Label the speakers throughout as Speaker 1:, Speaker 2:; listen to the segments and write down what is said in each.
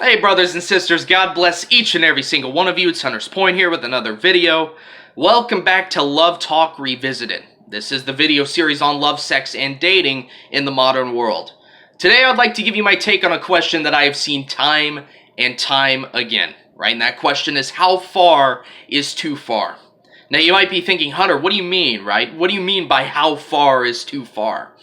Speaker 1: Hey brothers and sisters, God bless each and every single one of you. It's Hunter's Point here with another video. Welcome back to Love Talk Revisited. This is the video series on love, sex, and dating in the modern world. Today I'd like to give you my take on a question that I have seen time and time again, right? And that question is, how far is too far? Now you might be thinking, Hunter, what do you mean, right? What do you mean by how far is too far?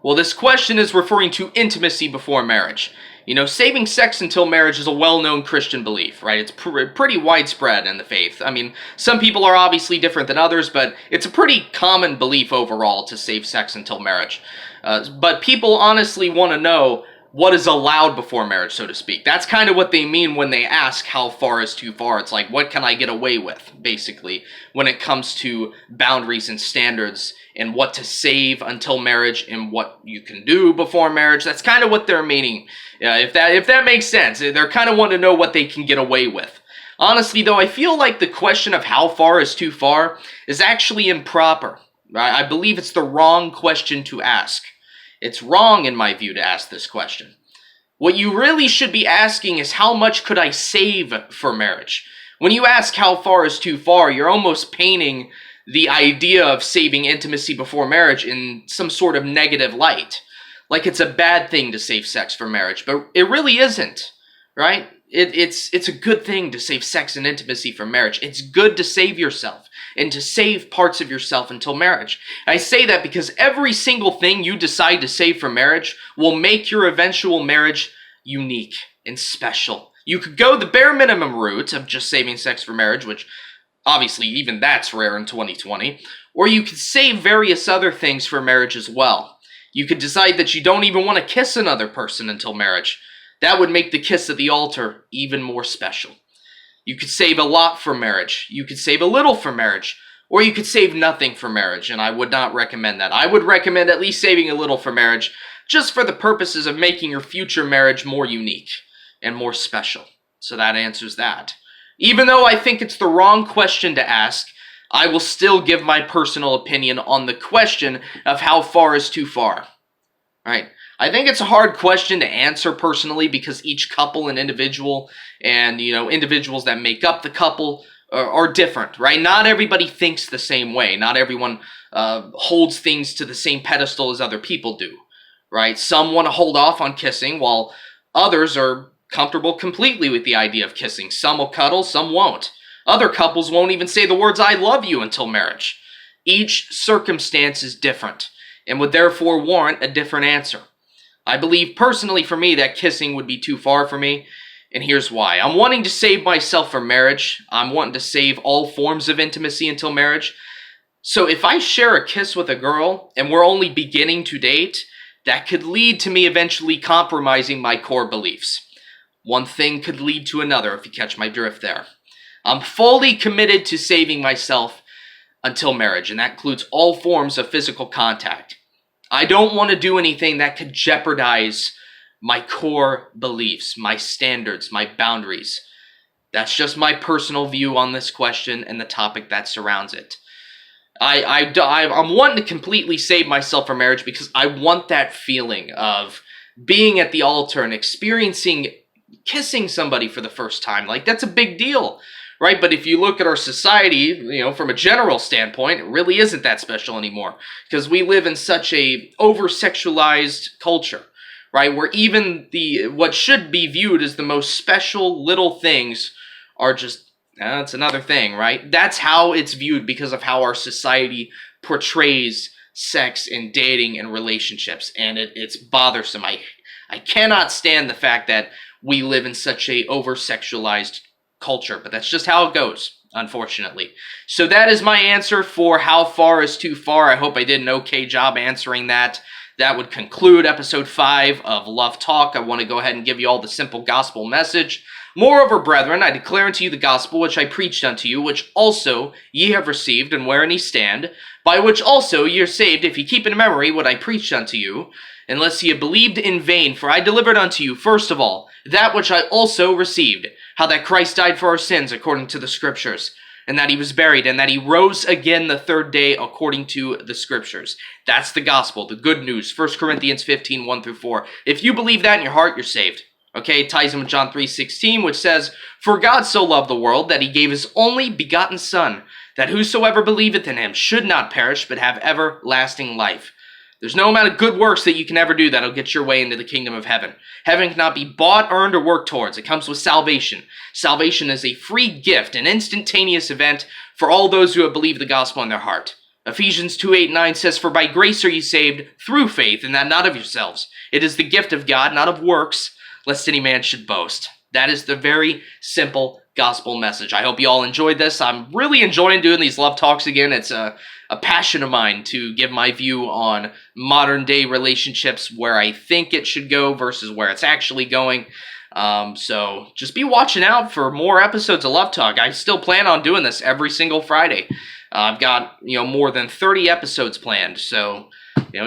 Speaker 1: Well, this question is referring to intimacy before marriage. You know, saving sex until marriage is a well-known Christian belief, right? It's pretty widespread in the faith. I mean, some people are obviously different than others, but it's a pretty common belief overall to save sex until marriage. But people honestly want to know what is allowed before marriage, so to speak. That's kind of what they mean when they ask how far is too far. It's like, what can I get away with, basically, when it comes to boundaries and standards and what to save until marriage and what you can do before marriage. That's kind of what they're meaning. If that makes sense. They're kind of wanting to know what they can get away with. Honestly, though, I feel like the question of how far is too far is actually improper. I believe it's the wrong question to ask. It's wrong, in my view, to ask this question. What you really should be asking is, how much could I save for marriage? When you ask how far is too far, you're almost painting the idea of saving intimacy before marriage in some sort of negative light. Like it's a bad thing to save sex for marriage, but it really isn't, right? It's a good thing to save sex and intimacy for marriage. It's good to save yourself and to save parts of yourself until marriage. I say that because every single thing you decide to save for marriage will make your eventual marriage unique and special. You could go the bare minimum route of just saving sex for marriage, which obviously even that's rare in 2020, or you could save various other things for marriage as well. You could decide that you don't even want to kiss another person until marriage. That would make the kiss at the altar even more special. You could save a lot for marriage. You could save a little for marriage. Or you could save nothing for marriage, and I would not recommend that. I would recommend at least saving a little for marriage, just for the purposes of making your future marriage more unique and more special. So that answers that. Even though I think it's the wrong question to ask, I will still give my personal opinion on the question of how far is too far. Right? I think it's a hard question to answer personally because each couple and individual and, individuals that make up the couple are different, right? Not everybody thinks the same way. Not everyone holds things to the same pedestal as other people do, right? Some want to hold off on kissing while others are comfortable completely with the idea of kissing. Some will cuddle, some won't. Other couples won't even say the words "I love you" until marriage. Each circumstance is different and would therefore warrant a different answer. I believe personally for me that kissing would be too far for me, and here's why. I'm wanting to save myself for marriage. I'm wanting to save all forms of intimacy until marriage. So if I share a kiss with a girl and we're only beginning to date, that could lead to me eventually compromising my core beliefs. One thing could lead to another, if you catch my drift there. I'm fully committed to saving myself until marriage, and that includes all forms of physical contact. I don't want to do anything that could jeopardize my core beliefs, my standards, my boundaries. That's just my personal view on this question and the topic that surrounds it. I'm wanting to completely save myself for marriage because I want that feeling of being at the altar and experiencing kissing somebody for the first time. Like, that's a big deal, right? But if you look at our society, from a general standpoint, it really isn't that special anymore because we live in such a over-sexualized culture, right? Where even what should be viewed as the most special little things are just, it's another thing, right? That's how it's viewed because of how our society portrays sex and dating and relationships, and it's bothersome. I cannot stand the fact that we live in such a over-sexualized culture, but that's just how it goes, unfortunately. So that is my answer for how far is too far. I hope I did an okay job answering that. That would conclude episode 5 of Love Talk. I want to go ahead and give you all the simple gospel message. Moreover, brethren, I declare unto you the gospel which I preached unto you, which also ye have received, and wherein ye stand, by which also ye are saved, if ye keep in memory what I preached unto you, unless ye have believed in vain. For I delivered unto you, first of all, that which I also received, how that Christ died for our sins according to the Scriptures, and that he was buried, and that he rose again the third day according to the Scriptures. That's the gospel, the good news. 1 Corinthians 15, 1 through 4. If you believe that in your heart, you're saved. Okay, it ties in with John 3:16, which says, "For God so loved the world that he gave his only begotten Son, that whosoever believeth in him should not perish, but have everlasting life." There's no amount of good works that you can ever do that'll get your way into the kingdom of heaven. Heaven cannot be bought, earned, or worked towards. It comes with salvation. Salvation is a free gift, an instantaneous event for all those who have believed the gospel in their heart. Ephesians 2:8-9 says, "For by grace are ye saved through faith, and that not of yourselves. It is the gift of God, not of works, lest any man should boast." That is the very simple gospel message. I hope you all enjoyed this. I'm really enjoying doing these love talks again. It's a passion of mine to give my view on modern day relationships, where I think it should go versus where it's actually going. So just be watching out for more episodes of Love Talk. I still plan on doing this every single Friday. I've got, more than 30 episodes planned. So,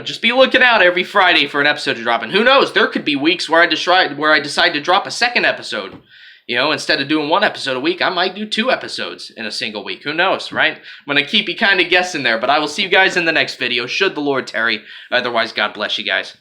Speaker 1: just be looking out every Friday for an episode to drop. And who knows, there could be weeks where I decide to drop a second episode. Instead of doing one episode a week, I might do 2 episodes in a single week. Who knows, right? I'm going to keep you kind of guessing there, but I will see you guys in the next video, should the Lord tarry. Otherwise, God bless you guys.